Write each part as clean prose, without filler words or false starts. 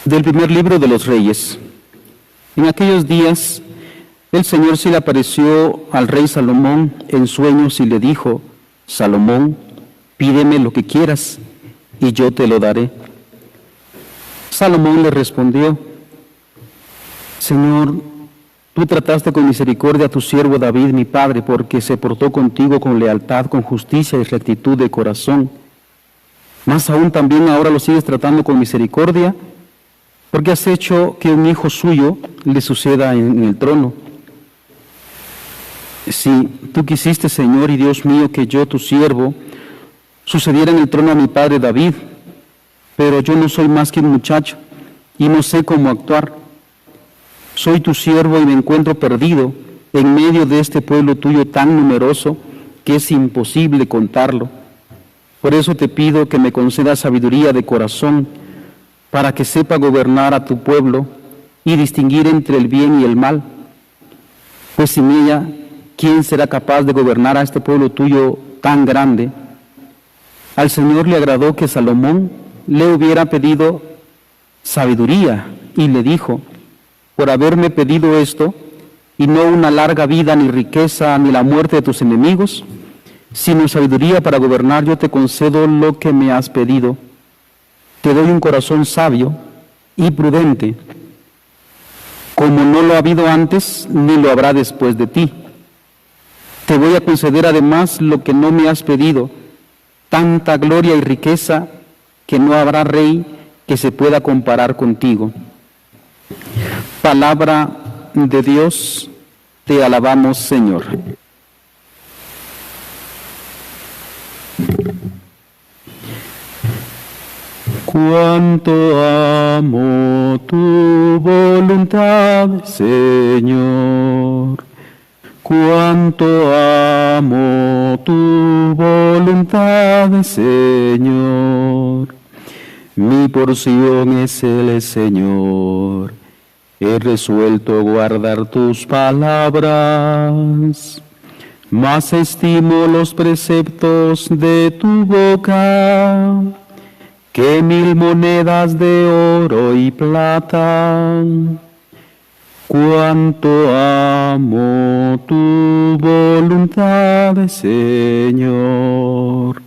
Del primer libro de los Reyes. En aquellos días, el Señor se le apareció al rey Salomón en sueños y le dijo: Salomón, pídeme lo que quieras y yo te lo daré. Salomón le respondió: Señor, tú trataste con misericordia a tu siervo David, mi padre, porque se portó contigo con lealtad, con justicia y rectitud de corazón. Más aún también ahora lo sigues tratando con misericordia, porque has hecho que un hijo suyo le suceda en el trono. Si tú quisiste, Señor y Dios mío, que yo, tu siervo, sucediera en el trono a mi padre David, pero yo no soy más que un muchacho y no sé cómo actuar. Soy tu siervo y me encuentro perdido en medio de este pueblo tuyo tan numeroso que es imposible contarlo. Por eso te pido que me concedas sabiduría de corazón, para que sepa gobernar a tu pueblo y distinguir entre el bien y el mal. Pues sin ella, ¿quién será capaz de gobernar a este pueblo tuyo tan grande? Al Señor le agradó que Salomón le hubiera pedido sabiduría y le dijo: por haberme pedido esto, y no una larga vida, ni riqueza, ni la muerte de tus enemigos, sino sabiduría para gobernar, yo te concedo lo que me has pedido. Te doy un corazón sabio y prudente, como no lo ha habido antes, ni lo habrá después de ti. Te voy a conceder además lo que no me has pedido, tanta gloria y riqueza que no habrá rey que se pueda comparar contigo. Palabra de Dios, te alabamos, Señor. Cuánto amo tu voluntad, Señor. Cuánto amo tu voluntad, Señor. Mi porción es el Señor. He resuelto guardar tus palabras. Más estimo los preceptos de tu boca que 1000 monedas de oro y plata. Cuánto amo tu voluntad, Señor.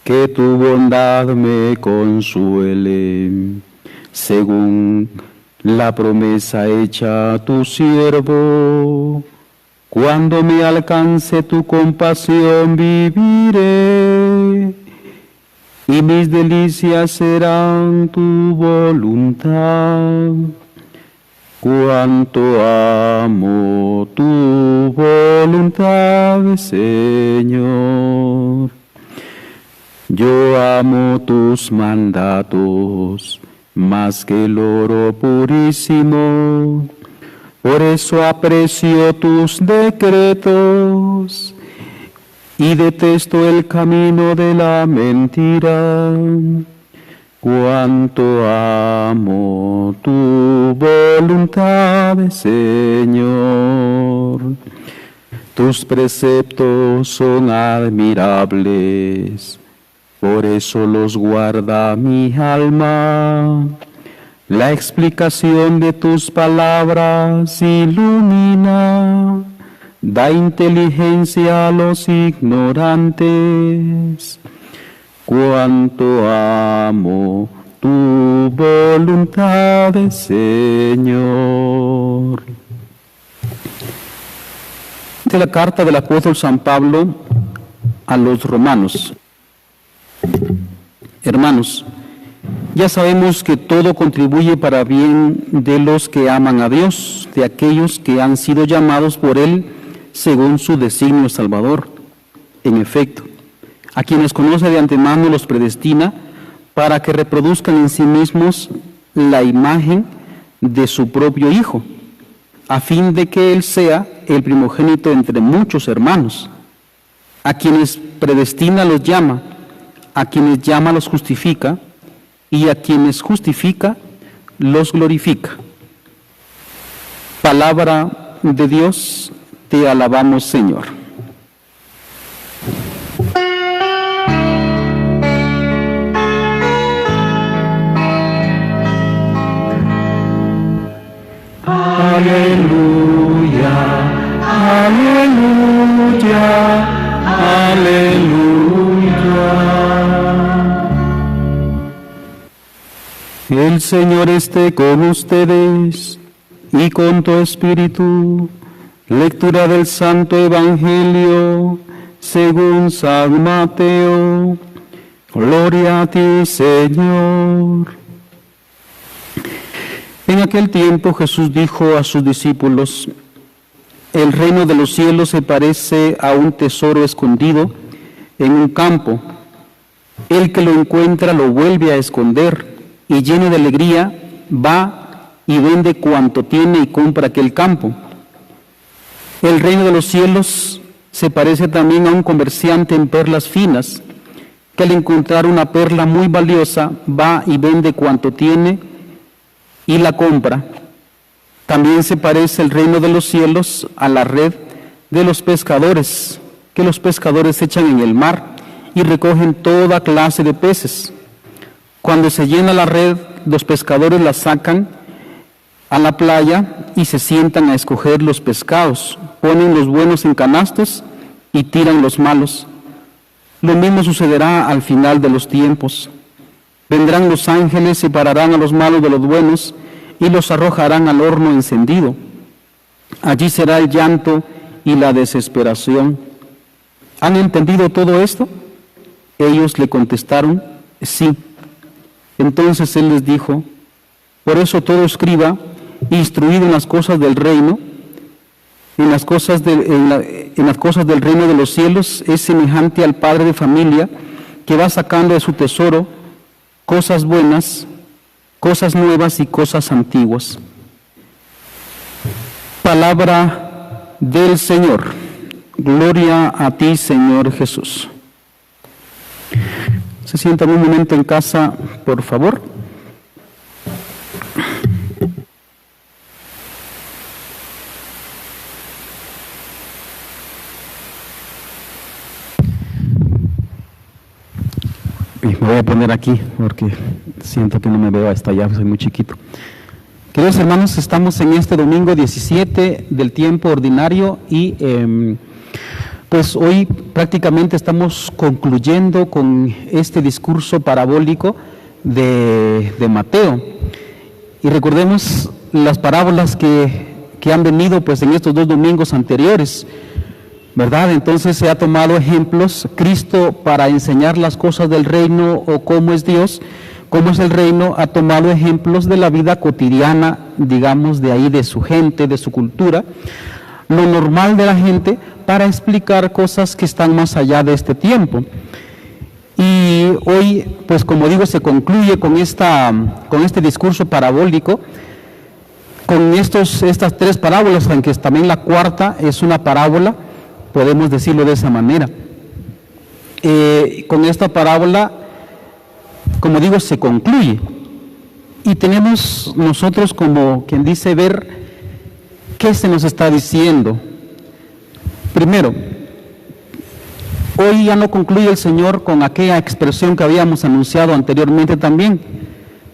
Que tu bondad me consuele, según la promesa hecha a tu siervo. Cuando me alcance tu compasión viviré, y mis delicias serán tu voluntad. Cuánto amo tu voluntad, Señor. Yo amo tus mandatos más que el oro purísimo. Por eso aprecio tus decretos y detesto el camino de la mentira. Cuánto amo tu voluntad, Señor. Tus preceptos son admirables, por eso los guarda mi alma. La explicación de tus palabras ilumina, da inteligencia a los ignorantes. Cuánto amo tu voluntad, Señor. De la carta del apóstol San Pablo a los romanos. Hermanos, ya sabemos que todo contribuye para bien de los que aman a Dios, de aquellos que han sido llamados por Él según su designio salvador. En efecto, a quienes conoce de antemano los predestina para que reproduzcan en sí mismos la imagen de su propio Hijo, a fin de que Él sea el primogénito entre muchos hermanos. A quienes predestina los llama, a quienes llama los justifica, y a quienes justifica los glorifica. Palabra de Dios, te alabamos, Señor. aleluya, aleluya, aleluya. El Señor esté con ustedes y con tu espíritu. Lectura del Santo Evangelio según San Mateo. Gloria a ti, Señor. En aquel tiempo Jesús dijo a sus discípulos: el reino de los cielos se parece a un tesoro escondido en un campo. El que lo encuentra lo vuelve a esconder y lleno de alegría va y vende cuanto tiene y compra aquel campo. El reino de los cielos se parece también a un comerciante en perlas finas, que al encontrar una perla muy valiosa va y vende cuanto tiene y la compra. También se parece el reino de los cielos a la red de los pescadores, que los pescadores echan en el mar y recogen toda clase de peces. Cuando se llena la red, los pescadores la sacan a la playa y se sientan a escoger los pescados, ponen los buenos en canastos y tiran los malos. Lo mismo sucederá al final de los tiempos. Vendrán los ángeles, separarán a los malos de los buenos y los arrojarán al horno encendido. Allí será el llanto y la desesperación. ¿Han entendido todo esto? Ellos le contestaron: sí. Entonces él les dijo: por eso todo escriba, instruido en las cosas del reino, en las cosas del reino de los cielos, es semejante al padre de familia que va sacando de su tesoro cosas buenas, cosas nuevas y cosas antiguas. Palabra del Señor. Gloria a ti, Señor Jesús. Se sientan un momento en casa, por favor. Me voy a poner aquí porque siento que no me veo hasta allá, soy muy chiquito. Queridos hermanos, estamos en este domingo 17 del tiempo ordinario y pues hoy prácticamente estamos concluyendo con este discurso parabólico de Mateo. Y recordemos las parábolas que han venido pues en estos dos domingos anteriores, ¿verdad? Entonces se ha tomado ejemplos, Cristo para enseñar las cosas del reino o cómo es Dios, cómo es el reino, ha tomado ejemplos de la vida cotidiana, digamos, de ahí, de su gente, de su cultura, lo normal de la gente, para explicar cosas que están más allá de este tiempo. Y hoy, pues como digo, se concluye con este discurso parabólico, con estas tres parábolas, aunque también la cuarta es una parábola, podemos decirlo de esa manera. Con esta parábola, como digo, se concluye. Y tenemos nosotros, como quien dice, ver qué se nos está diciendo. Primero, hoy ya no concluye el Señor con aquella expresión que habíamos anunciado anteriormente también.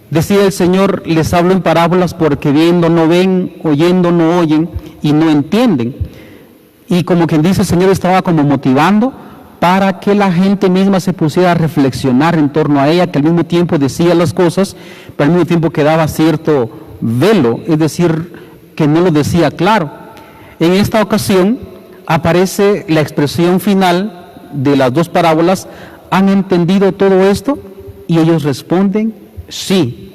Decía el Señor: les hablo en parábolas porque viendo no ven, oyendo no oyen y no entienden. Y como quien dice, el Señor estaba como motivando para que la gente misma se pusiera a reflexionar en torno a ella, que al mismo tiempo decía las cosas, pero al mismo tiempo quedaba cierto velo, es decir, que no lo decía claro. En esta ocasión aparece la expresión final de las dos parábolas: ¿han entendido todo esto? Y ellos responden: sí.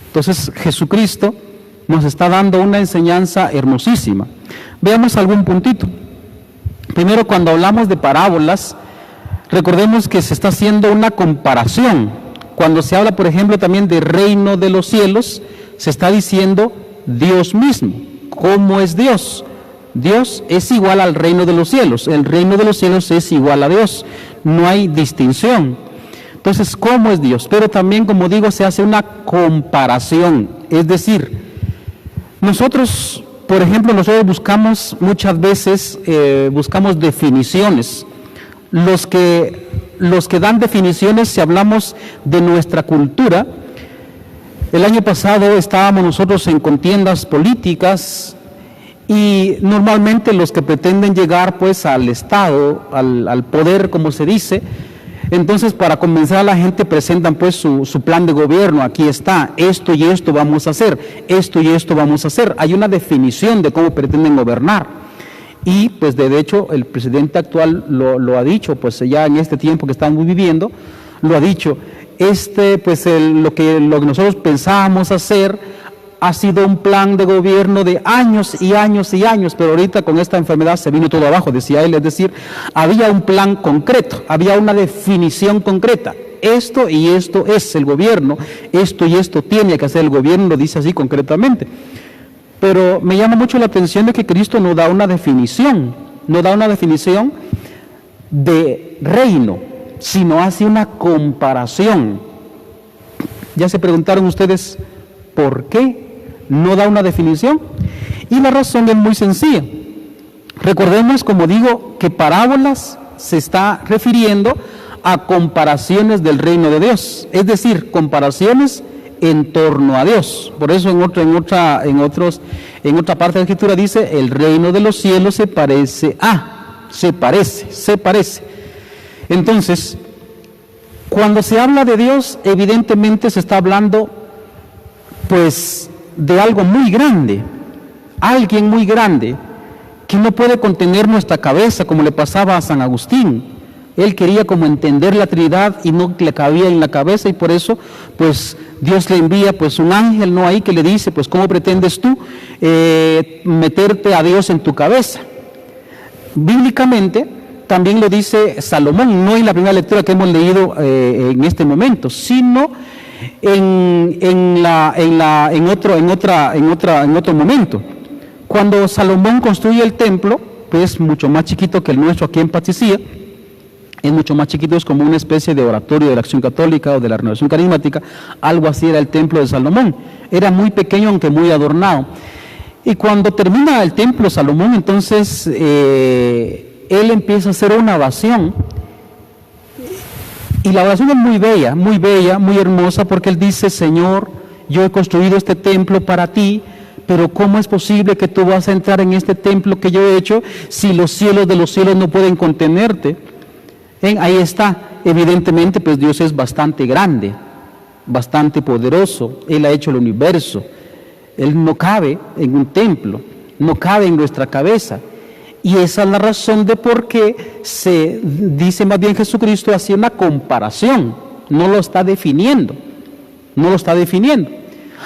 Entonces Jesucristo nos está dando una enseñanza hermosísima. Veamos algún puntito. Primero, cuando hablamos de parábolas, recordemos que se está haciendo una comparación. Cuando se habla, por ejemplo, también de reino de los cielos, se está diciendo Dios mismo. ¿Cómo es Dios? Dios es igual al reino de los cielos. El reino de los cielos es igual a Dios. No hay distinción. Entonces, ¿cómo es Dios? Pero también, como digo, se hace una comparación. Es decir, nosotros, por ejemplo, buscamos muchas veces, buscamos definiciones. Los que dan definiciones, si hablamos de nuestra cultura, El año pasado estábamos nosotros en contiendas políticas y normalmente los que pretenden llegar pues al Estado, al poder como se dice, entonces para convencer a la gente presentan pues su plan de gobierno. Aquí está, esto y esto vamos a hacer, esto y esto vamos a hacer. Hay una definición de cómo pretenden gobernar. Y pues de hecho el presidente actual lo ha dicho, pues ya en este tiempo que estamos viviendo, lo ha dicho. Pues lo que nosotros pensábamos hacer ha sido un plan de gobierno de años y años y años, pero ahorita con esta enfermedad se vino todo abajo, decía él. Es decir, había un plan concreto, había una definición concreta. Esto y esto es el gobierno, esto y esto tiene que hacer el gobierno, lo dice así concretamente. Pero me llama mucho la atención de que Cristo no da una definición, de reino, sino hace una comparación. ¿Ya se preguntaron ustedes por qué no da una definición? Y la razón es muy sencilla. Recordemos, como digo, que parábolas se está refiriendo a comparaciones del reino de Dios, es decir, comparaciones en torno a Dios. Por eso en otra parte de la Escritura dice: el reino de los cielos se parece a, se parece. Entonces, cuando se habla de Dios, evidentemente se está hablando pues de algo muy grande, alguien muy grande que no puede contener nuestra cabeza, como le pasaba a San Agustín. Él quería como entender la Trinidad y no le cabía en la cabeza, y por eso pues Dios le envía pues un ángel, ¿no?, ahí, que le dice: pues ¿cómo pretendes tú meterte a Dios en tu cabeza? Bíblicamente también lo dice Salomón, no en la primera lectura que hemos leído en este momento, sino en otro momento. Cuando Salomón construye el templo, pues mucho más chiquito que el nuestro aquí en Patsicía, es mucho más chiquito, es como una especie de oratorio de la Acción Católica o de la Renovación Carismática, algo así era el templo de Salomón. Era muy pequeño, aunque muy adornado. Y cuando termina el templo Salomón, entonces él empieza a hacer una oración, y la oración es muy bella, muy hermosa, porque él dice: Señor, yo he construido este templo para ti, pero ¿cómo es posible que tú vas a entrar en este templo que yo he hecho si los cielos de los cielos no pueden contenerte? Ahí está, evidentemente pues Dios es bastante grande, bastante poderoso. Él ha hecho el universo. Él no cabe en un templo, no cabe en nuestra cabeza. Y esa es la razón de por qué se dice, más bien Jesucristo hacía una comparación, no lo está definiendo.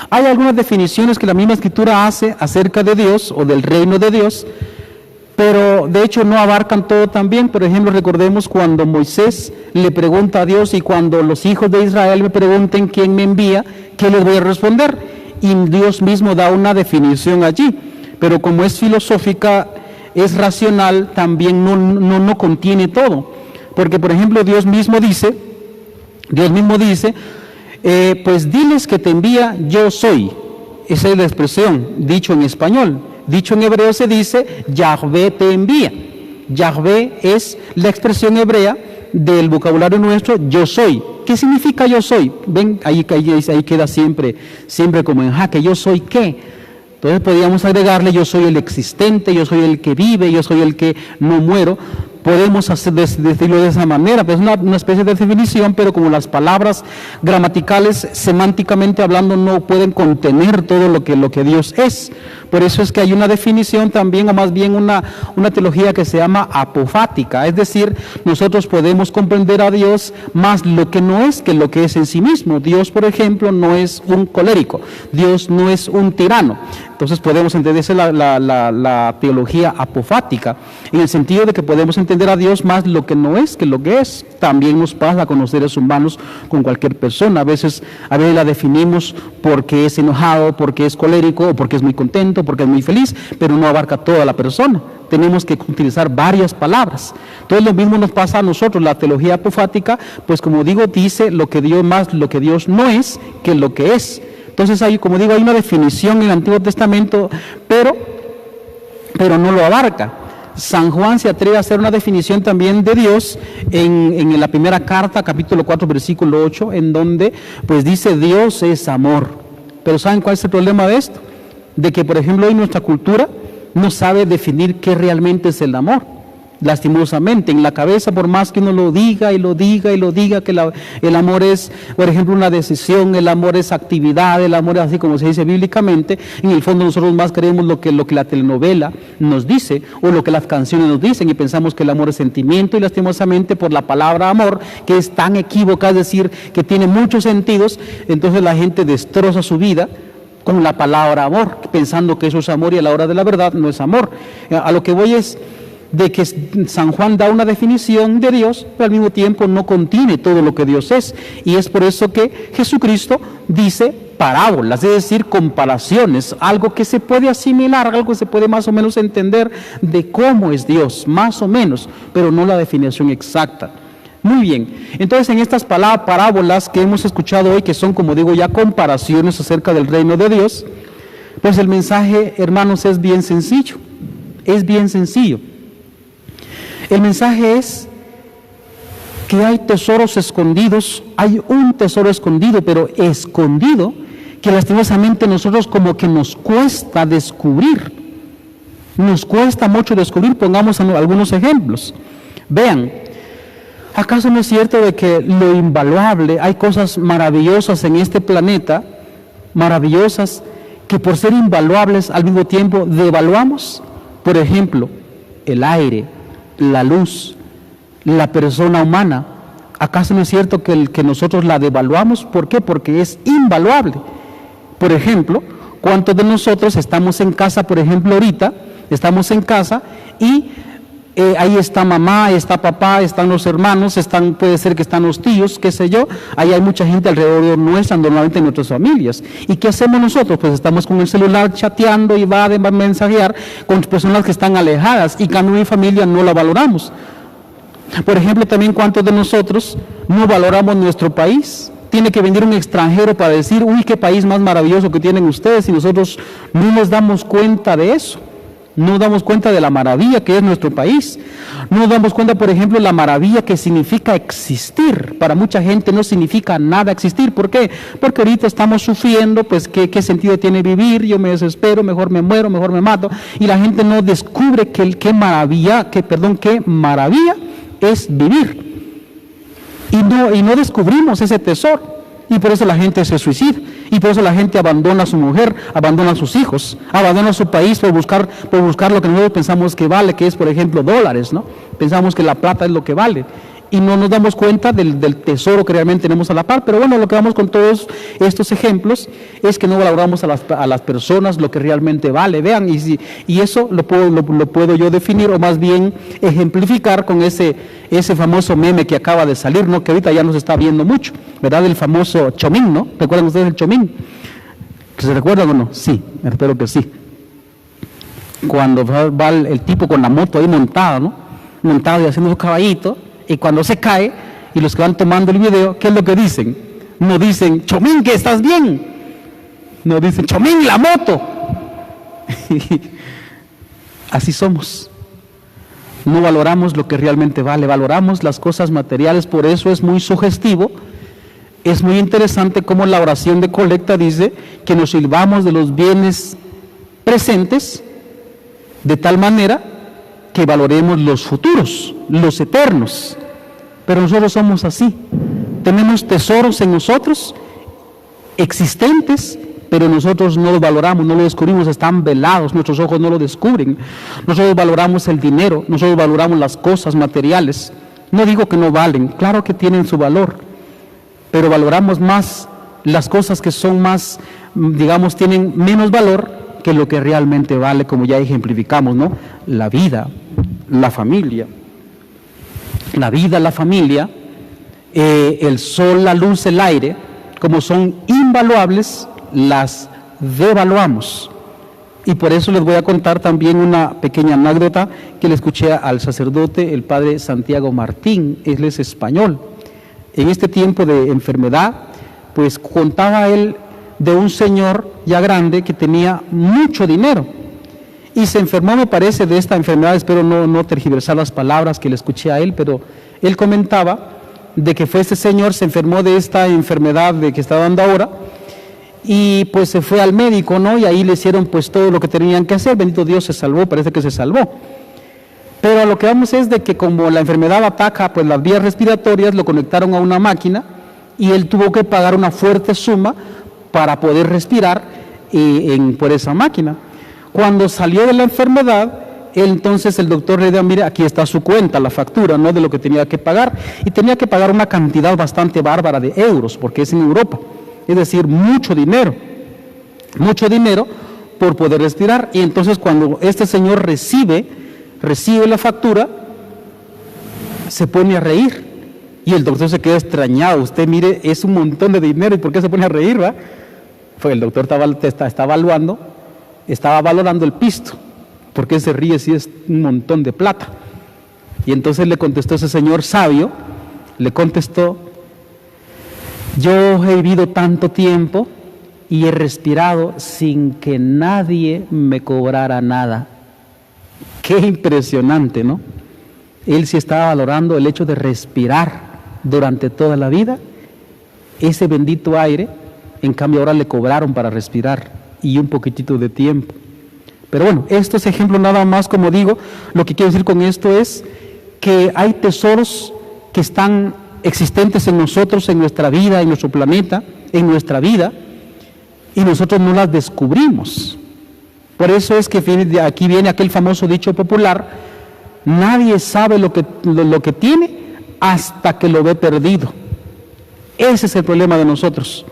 Hay algunas definiciones que la misma Escritura hace acerca de Dios o del reino de Dios, pero de hecho no abarcan todo también. Por ejemplo, recordemos cuando Moisés le pregunta a Dios: y cuando los hijos de Israel me pregunten quién me envía, ¿qué les voy a responder? Y Dios mismo da una definición allí, pero como es filosófica, es racional, también no contiene todo. Porque por ejemplo Dios mismo dice, pues diles que te envía yo soy. Esa es la expresión, dicho en español. Dicho en hebreo se dice: Yahvé te envía. Yahvé es la expresión hebrea del vocabulario nuestro, yo soy. ¿Qué significa yo soy? Ven, ahí queda siempre como en jaque. ¿Yo soy qué? Entonces podríamos agregarle: yo soy el existente, yo soy el que vive, yo soy el que no muero. Podemos decirlo de esa manera, pues es una especie de definición, pero como las palabras gramaticales, semánticamente hablando, no pueden contener todo lo que Dios es. Por eso es que hay una definición también, o más bien una teología que se llama apofática, es decir, nosotros podemos comprender a Dios más lo que no es que lo que es en sí mismo. Dios, por ejemplo, no es un colérico, Dios no es un tirano. Entonces podemos entenderse la teología apofática, en el sentido de que podemos entender a Dios más lo que no es que lo que es. También nos pasa con los seres humanos, con cualquier persona. A veces la definimos porque es enojado, porque es colérico, o porque es muy contento, porque es muy feliz, pero no abarca toda la persona. Tenemos que utilizar varias palabras. Entonces lo mismo nos pasa a nosotros. La teología apofática, pues como digo, dice lo que Dios más lo que Dios no es que lo que es. Entonces hay, como digo, hay una definición en el Antiguo Testamento, pero no lo abarca. San Juan se atreve a hacer una definición también de Dios en la primera carta, capítulo 4, versículo 8, en donde pues dice: Dios es amor. Pero ¿saben cuál es el problema de esto? De que, por ejemplo, hoy nuestra cultura no sabe definir qué realmente es el amor. Lastimosamente, en la cabeza, por más que uno lo diga y lo diga y lo diga, que el amor es, por ejemplo, una decisión, el amor es actividad, el amor es así como se dice bíblicamente, en el fondo nosotros más creemos lo que la telenovela nos dice o lo que las canciones nos dicen y pensamos que el amor es sentimiento, y lastimosamente por la palabra amor, que es tan equívoca, es decir, que tiene muchos sentidos, entonces la gente destroza su vida con la palabra amor, pensando que eso es amor y a la hora de la verdad no es amor. A lo que voy es de que San Juan da una definición de Dios, pero al mismo tiempo no contiene todo lo que Dios es, y es por eso que Jesucristo dice parábolas, es decir, comparaciones, algo que se puede asimilar, algo que se puede más o menos entender de cómo es Dios, más o menos, pero no la definición exacta. Muy bien, entonces en estas parábolas que hemos escuchado hoy, que son, como digo, ya comparaciones acerca del reino de Dios, pues el mensaje, hermanos, es bien sencillo, es bien sencillo. El mensaje es que hay tesoros escondidos, hay un tesoro escondido, pero escondido, que lastimosamente nosotros como que nos cuesta descubrir, nos cuesta mucho descubrir. Pongamos algunos ejemplos. Vean, ¿acaso no es cierto de que lo invaluable, hay cosas maravillosas en este planeta, maravillosas, que por ser invaluables al mismo tiempo devaluamos? Por ejemplo, el aire, la luz, la persona humana. ¿Acaso no es cierto que nosotros la devaluamos? ¿Por qué? Porque es invaluable. Por ejemplo, ¿cuántos de nosotros estamos en casa, por ejemplo, ahorita, estamos en casa y ahí está mamá, está papá, están los hermanos, puede ser que están los tíos, qué sé yo, ahí hay mucha gente alrededor nuestra, normalmente en nuestras familias. ¿Y qué hacemos nosotros? Pues estamos con el celular chateando y va a mensajear con personas que están alejadas, y cuando mi familia no la valoramos. Por ejemplo, también ¿cuántos de nosotros no valoramos nuestro país? Tiene que venir un extranjero para decir, uy, qué país más maravilloso que tienen ustedes, y nosotros no nos damos cuenta de eso. No nos damos cuenta de la maravilla que es nuestro país. No nos damos cuenta, por ejemplo, de la maravilla que significa existir. Para mucha gente no significa nada existir. ¿Por qué? Porque ahorita estamos sufriendo, pues ¿qué sentido tiene vivir? Yo me desespero, mejor me muero, mejor me mato. Y la gente no descubre qué maravilla es vivir. Y no descubrimos ese tesoro. Y por eso la gente se suicida, y por eso la gente abandona a su mujer, abandona a sus hijos, abandona a su país por buscar lo que nosotros pensamos que vale, que es, por ejemplo, dólares, ¿no? Pensamos que la plata es lo que vale, y no nos damos cuenta del tesoro que realmente tenemos a la par. Pero bueno, lo que vamos con todos estos ejemplos es que no valoramos a las personas lo que realmente vale. Vean, y eso lo puedo yo definir, o más bien ejemplificar con ese famoso meme que acaba de salir, ¿no? Que ahorita ya nos está viendo mucho, ¿verdad? El famoso Chomín, ¿no? ¿Recuerdan ustedes el Chomín? ¿Se recuerdan o no? Sí, espero que sí. Cuando va el tipo con la moto ahí montada, ¿no? Montado y haciendo su caballito, y cuando se cae, y los que van tomando el video, ¿qué es lo que dicen? No dicen, Chomín, que estás bien. No dicen, Chomín, la moto. Así somos. No valoramos lo que realmente vale, valoramos las cosas materiales. Por eso es muy sugestivo, es muy interesante cómo la oración de colecta dice que nos sirvamos de los bienes presentes de tal manera que valoremos los futuros, los eternos. Pero nosotros somos así, tenemos tesoros en nosotros, existentes, pero nosotros no los valoramos, no los descubrimos, están velados, nuestros ojos no lo descubren. Nosotros valoramos el dinero, nosotros valoramos las cosas materiales. No digo que no valen, claro que tienen su valor, pero valoramos más las cosas que son más, digamos, tienen menos valor que lo que realmente vale, como ya ejemplificamos, ¿no? La vida, la familia. La vida, la familia, el sol, la luz, el aire, como son invaluables, las devaluamos. Y por eso les voy a contar también una pequeña anécdota que le escuché al sacerdote, el padre Santiago Martín. Él es español. En este tiempo de enfermedad, pues contaba él de un señor ya grande que tenía mucho dinero y se enfermó, me parece, de esta enfermedad. Espero no tergiversar las palabras que le escuché a él, pero él comentaba de que este señor se enfermó de esta enfermedad de que está dando ahora, y pues se fue al médico, ¿no? Y ahí le hicieron pues todo lo que tenían que hacer. Bendito Dios, se salvó, parece que se salvó. Pero a lo que vamos es de que como la enfermedad ataca pues las vías respiratorias, lo conectaron a una máquina y él tuvo que pagar una fuerte suma para poder respirar por esa máquina. Cuando salió de la enfermedad, entonces el doctor le dijo, mire, aquí está su cuenta, la factura, ¿no?, de lo que tenía que pagar, y tenía que pagar una cantidad bastante bárbara de euros, porque es en Europa, es decir, mucho dinero por poder respirar. Y entonces cuando este señor recibe la factura, se pone a reír, y el doctor se queda extrañado. Usted mire, es un montón de dinero, ¿y por qué se pone a reír, va? Pues el doctor estaba valorando el pisto. ¿Por qué se ríe si es un montón de plata? Y entonces le contestó ese señor sabio, le contestó: yo he vivido tanto tiempo y he respirado sin que nadie me cobrara nada. Qué impresionante, ¿no? Él sí estaba valorando el hecho de respirar durante toda la vida, ese bendito aire. En cambio ahora le cobraron para respirar y un poquitito de tiempo. Pero bueno, estos ejemplos nada más, como digo, lo que quiero decir con esto es que hay tesoros que están existentes en nosotros, en nuestra vida, en nuestro planeta, en nuestra vida, y nosotros no las descubrimos. Por eso es que aquí viene aquel famoso dicho popular: nadie sabe lo que tiene hasta que lo ve perdido. Ese es el problema de nosotros,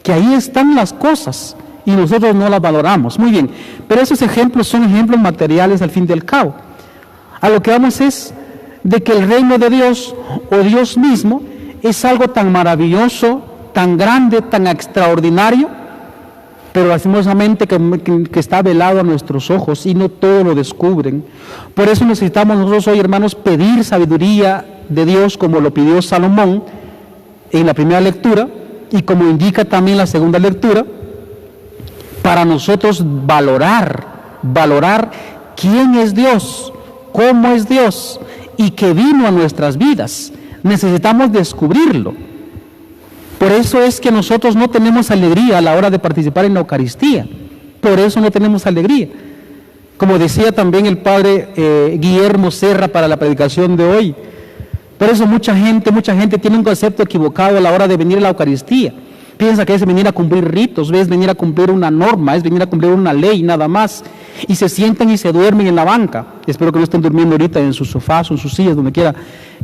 que ahí están las cosas y nosotros no las valoramos. Muy bien, pero esos ejemplos son ejemplos materiales al fin y al cabo. A lo que vamos es de que el reino de Dios o Dios mismo es algo tan maravilloso, tan grande, tan extraordinario, pero lastimosamente que está velado a nuestros ojos y no todos lo descubren. Por eso necesitamos nosotros hoy, hermanos, pedir sabiduría de Dios, como lo pidió Salomón en la primera lectura y como indica también la segunda lectura, para nosotros valorar quién es Dios, cómo es Dios y que vino a nuestras vidas. Necesitamos descubrirlo. Por eso es que nosotros no tenemos alegría a la hora de participar en la Eucaristía. Por eso no tenemos alegría. Como decía también el padre Guillermo Serra para la predicación de hoy. Por eso mucha gente tiene un concepto equivocado a la hora de venir a la Eucaristía. Piensa que es venir a cumplir ritos, es venir a cumplir una norma, es venir a cumplir una ley, nada más. Y se sientan y se duermen en la banca. Espero que no estén durmiendo ahorita en sus sofás o en sus sillas, donde quiera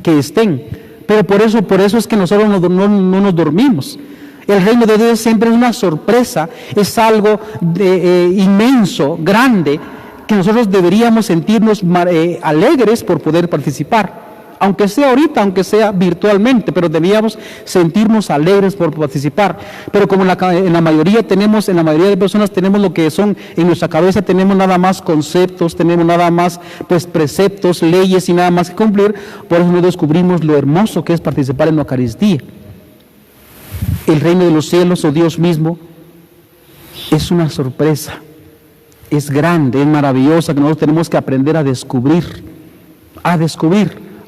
que estén. Pero por eso es que nosotros no nos dormimos. El reino de Dios siempre es una sorpresa, es algo inmenso, grande, que nosotros deberíamos sentirnos alegres por poder participar. Aunque sea ahorita, aunque sea virtualmente, pero debíamos sentirnos alegres por participar. Pero como en la mayoría de personas tenemos lo que son, en nuestra cabeza tenemos nada más conceptos, tenemos nada más pues preceptos, leyes y nada más que cumplir, por eso no descubrimos lo hermoso que es participar en la Eucaristía. El reino de los cielos o Dios mismo es una sorpresa, es grande, es maravillosa, que nosotros tenemos que aprender a descubrir.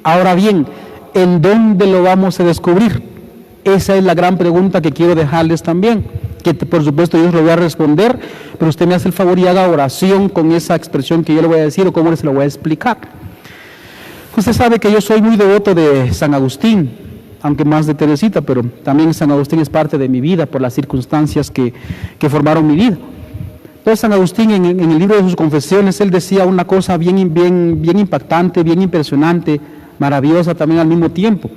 Ahora bien, ¿en dónde lo vamos a descubrir? Esa es la gran pregunta que quiero dejarles también, que por supuesto yo lo voy a responder, pero usted me hace el favor y haga oración con esa expresión que yo le voy a decir o cómo se lo voy a explicar. Usted sabe que yo soy muy devoto de San Agustín, aunque más de Teresita, pero también San Agustín es parte de mi vida por las circunstancias que formaron mi vida. Entonces San Agustín en el libro de sus Confesiones, él decía una cosa bien impactante, bien impresionante, maravillosa también al mismo tiempo.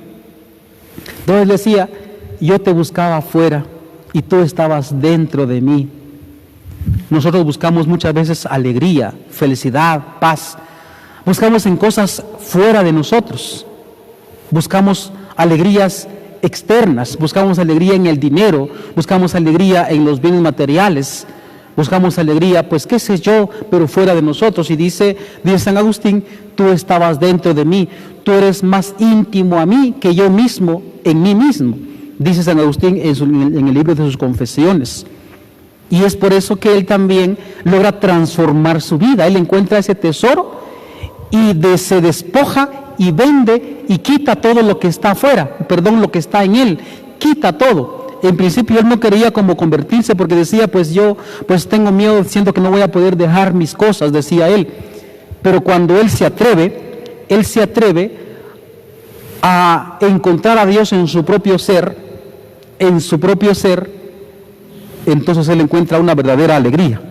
Entonces decía: yo te buscaba afuera y tú estabas dentro de mí. Nosotros buscamos muchas veces alegría, felicidad, paz. Buscamos en cosas fuera de nosotros. Buscamos alegrías externas, buscamos alegría en el dinero, buscamos alegría en los bienes materiales. Buscamos alegría, pues qué sé yo, pero fuera de nosotros. Y dice San Agustín: tú estabas dentro de mí, tú eres más íntimo a mí que yo mismo en mí mismo. Dice San Agustín en el libro de sus Confesiones. Y es por eso que él también logra transformar su vida. Él encuentra ese tesoro y se despoja y vende y quita todo lo que está afuera, lo que está en él, quita todo. En principio él no quería como convertirse porque decía, pues yo pues tengo miedo, siento que no voy a poder dejar mis cosas, decía él. Pero cuando él se atreve a encontrar a Dios en su propio ser, entonces él encuentra una verdadera alegría.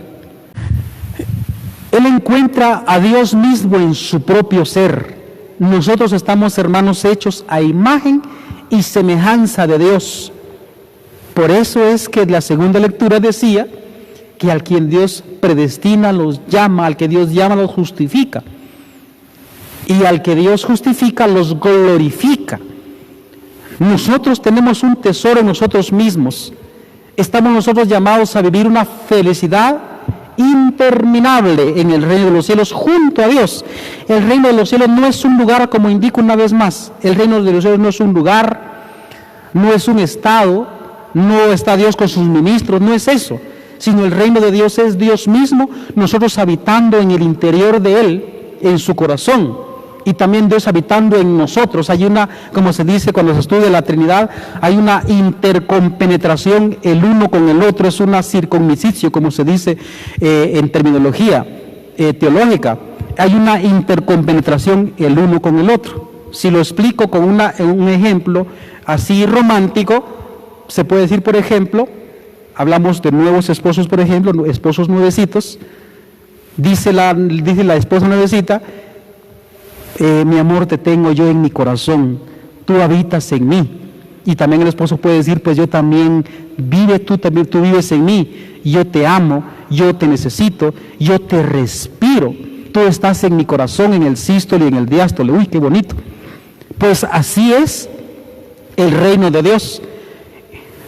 Él encuentra a Dios mismo en su propio ser. Nosotros estamos, hermanos, hechos a imagen y semejanza de Dios. Por eso es que la segunda lectura decía que al quien Dios predestina los llama, al que Dios llama los justifica. Y al que Dios justifica los glorifica. Nosotros tenemos un tesoro en nosotros mismos. Estamos nosotros llamados a vivir una felicidad interminable en el reino de los cielos junto a Dios. El reino de los cielos no es un lugar, como indico una vez más, el reino de los cielos no es un lugar, no es un estado, no está Dios con sus ministros, no es eso, sino el reino de Dios es Dios mismo, nosotros habitando en el interior de Él, en su corazón. Y también Dios habitando en nosotros. Hay una, como se dice cuando se estudia la Trinidad, hay una intercompenetración el uno con el otro, es una circunmisión, como se dice en terminología teológica. Hay una intercompenetración el uno con el otro. Si lo explico con un ejemplo así romántico, se puede decir, por ejemplo, hablamos de nuevos esposos, por ejemplo, esposos nuevecitos, dice la esposa nuevecita, mi amor, te tengo yo en mi corazón, tú habitas en mí. Y también el esposo puede decir, pues yo también, tú vives en mí, yo te amo, yo te necesito, yo te respiro, tú estás en mi corazón, en el sístole y en el diástole. Uy, qué bonito. Pues así es el reino de Dios.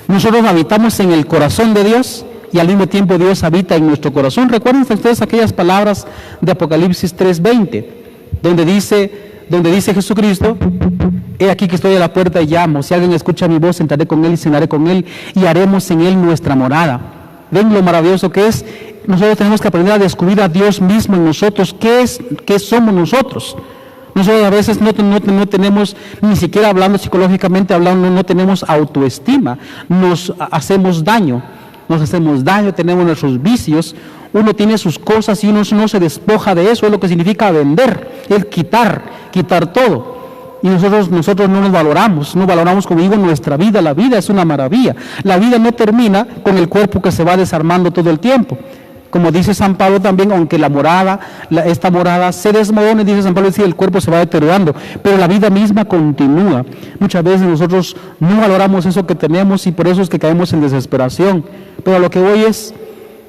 Nosotros habitamos en el corazón de Dios y al mismo tiempo Dios habita en nuestro corazón. Recuerden ustedes aquellas palabras de Apocalipsis 3:20. Donde dice Jesucristo, he aquí que estoy a la puerta y llamo, si alguien escucha mi voz, entraré con él y cenaré con él, y haremos en él nuestra morada. ¿Ven lo maravilloso que es? Nosotros tenemos que aprender a descubrir a Dios mismo en nosotros. ¿Qué somos nosotros? Nosotros a veces no tenemos, ni siquiera hablando psicológicamente, hablando, no tenemos autoestima, nos hacemos daño, tenemos nuestros vicios. Uno tiene sus cosas y uno no se despoja de eso, es lo que significa vender, es quitar todo. Y nosotros no nos valoramos, no valoramos, como digo, nuestra vida. La vida es una maravilla. La vida no termina con el cuerpo que se va desarmando todo el tiempo. Como dice San Pablo también, aunque esta morada se desmorone, dice San Pablo, el cuerpo se va deteriorando, pero la vida misma continúa. Muchas veces nosotros no valoramos eso que tenemos y por eso es que caemos en desesperación. Pero a lo que voy es,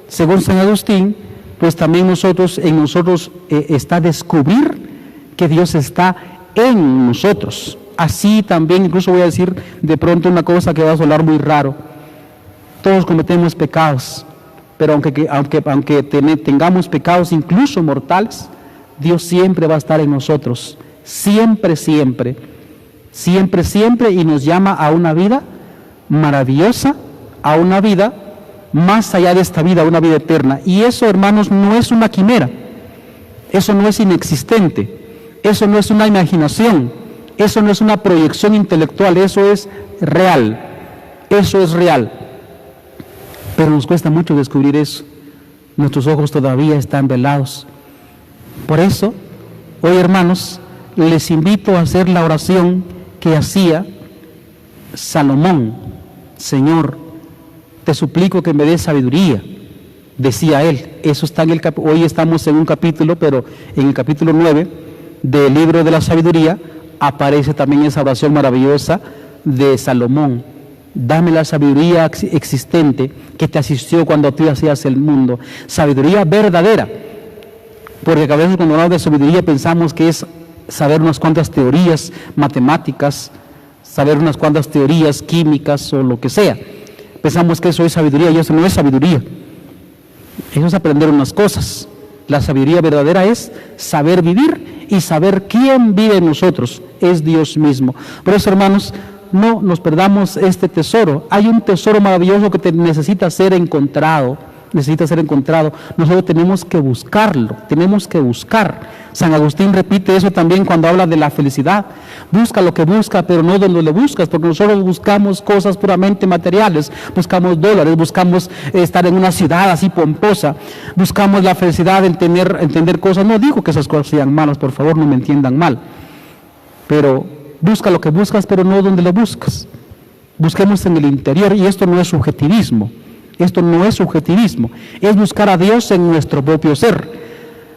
según San Agustín, pues también en nosotros está descubrir que Dios está en nosotros. Así también, incluso voy a decir de pronto una cosa que va a sonar muy raro. Todos cometemos pecados, pero aunque tengamos pecados incluso mortales, Dios siempre va a estar en nosotros. Siempre, y nos llama a una vida maravillosa, a una vida más allá de esta vida, una vida eterna. Y eso, hermanos, no es una quimera, eso no es inexistente, eso no es una imaginación, eso no es una proyección intelectual, eso es real. Pero nos cuesta mucho descubrir eso, nuestros ojos todavía están velados. Por eso, hoy, hermanos, les invito a hacer la oración que hacía Salomón. Señor, te suplico que me des sabiduría, decía él. Eso está en hoy estamos en un capítulo, pero en el capítulo 9 del libro de la sabiduría aparece también esa oración maravillosa de Salomón. Dame la sabiduría existente que te asistió cuando tú hacías el mundo, sabiduría verdadera, porque a veces cuando hablamos de sabiduría pensamos que es saber unas cuantas teorías matemáticas, saber unas cuantas teorías químicas o lo que sea. Pensamos que eso es sabiduría y eso no es sabiduría. Eso es aprender unas cosas. La sabiduría verdadera es saber vivir y saber quién vive en nosotros, es Dios mismo. Por eso, hermanos, no nos perdamos este tesoro. Hay un tesoro maravilloso que necesita ser encontrado, necesita ser encontrado. Nosotros tenemos que buscarlo, tenemos que buscar. San Agustín repite eso también cuando habla de la felicidad. Busca lo que busca, pero no donde lo buscas, porque nosotros buscamos cosas puramente materiales, buscamos dólares, buscamos estar en una ciudad así pomposa, buscamos la felicidad de entender cosas. No digo que esas cosas sean malas, por favor, no me entiendan mal, pero busca lo que buscas, pero no donde lo buscas. Busquemos en el interior, y esto no es subjetivismo. Esto no es subjetivismo, es buscar a Dios en nuestro propio ser.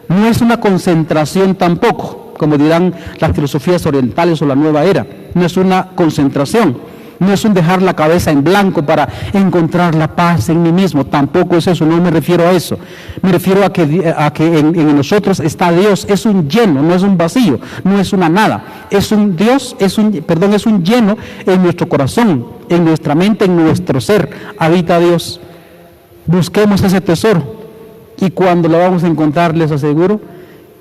No es una concentración tampoco, como dirán las filosofías orientales o la nueva era. No es una concentración, no es un dejar la cabeza en blanco para encontrar la paz en mí mismo. Tampoco es eso, no me refiero a eso. Me refiero a que en nosotros está Dios, es un lleno, no es un vacío, no es una nada. Es un Dios, es un lleno en nuestro corazón, en nuestra mente, en nuestro ser. Habita Dios. Busquemos ese tesoro, y cuando lo vamos a encontrar, les aseguro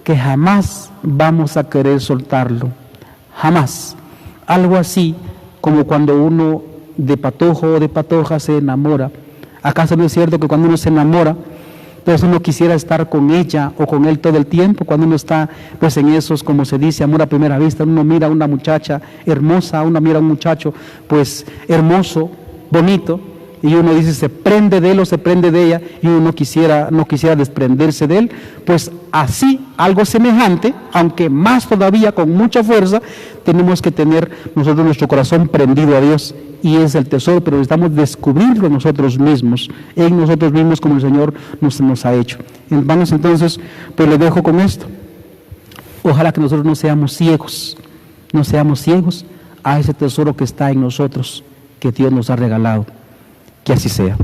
que jamás vamos a querer soltarlo, jamás. Algo así como cuando uno de patojo o de patoja se enamora. ¿Acaso no es cierto que cuando uno se enamora, pues uno quisiera estar con ella o con él todo el tiempo? Cuando uno está pues en esos, como se dice, amor a primera vista, uno mira a una muchacha hermosa, uno mira a un muchacho pues hermoso, bonito, y uno dice, se prende de él o se prende de ella, y uno no quisiera desprenderse de él. Pues así, algo semejante, aunque más todavía, con mucha fuerza, tenemos que tener nosotros nuestro corazón prendido a Dios, y es el tesoro, pero necesitamos descubrirlo en nosotros mismos, como el Señor nos ha hecho. Vamos entonces, pues les dejo con esto. Ojalá que nosotros no seamos ciegos a ese tesoro que está en nosotros, que Dios nos ha regalado. Que así sea.